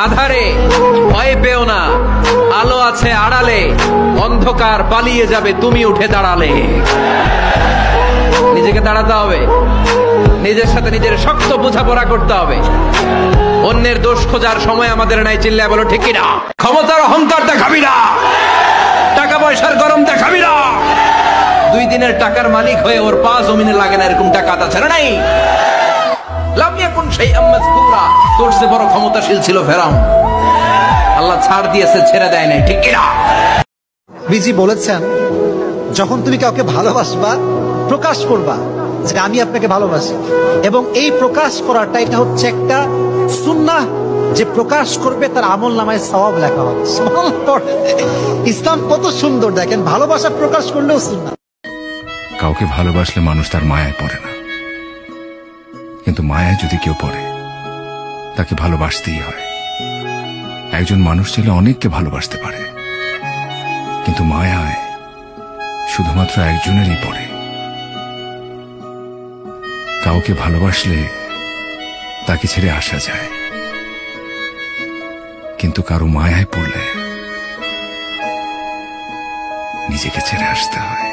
আধারে ভয় পেও না, আলো আছে আড়ালে, অন্ধকার পালিয়ে যাবে তুমি উঠে দাঁড়ালে। নিজেকে দাঁড়াতে হবে, নিজের সাথে নিজের শক্ত বোঝাপড়া করতে হবে। অন্যের দোষ খোঁজার সময় আমাদের নাই, চিল্লায় বলো ঠিক কিনা। ক্ষমতার অহংকার দেখাবি না, টাকা পয়সার গরম দেখাবি না। 2 দিনের টাকার মালিক হয়ে ওর পা জমিনে লাগে না, এরকম টাকা আছে না নাই? তোর চেয়ে বড় ক্ষমতাশীল ছিল ফেরাউন, আল্লাহ ছাড় দিয়েছে, ছেড়ে দেয় নাই, ঠিক কিনা? বিজি বলেছেন, যখন তুমি কাউকে ভালোবাসবা প্রকাশ করবা যে আমি আপনাকে ভালোবাসি, এবং এই প্রকাশ করাটা এটা হচ্ছে একটা সুন্নাহ, যে প্রকাশ করবে তার আমল নামায় সওয়াব লেখা হবে। ইসলাম কত সুন্দর দেখেন, ভালোবাসা প্রকাশ করলেও সুন্নাহ। কাউকে ভালোবাসলে মানুষ তার মায়ায় পড়ে না, কিন্তু মায়ায় যদি কেউ পড়ে তাকে ভালোবাসতেই হয়। একজন মানুষ ছেলে অনেককে ভালোবাসতে পারে, কিন্তু মায়ায় শুধুমাত্র একজনেরই পড়ে। কাউকে ভালোবাসলে তাকে ছেড়ে আসা যায়, কিন্তু কারো মায়ায় পড়লে নিজেকে ছেড়ে আসতে হয়।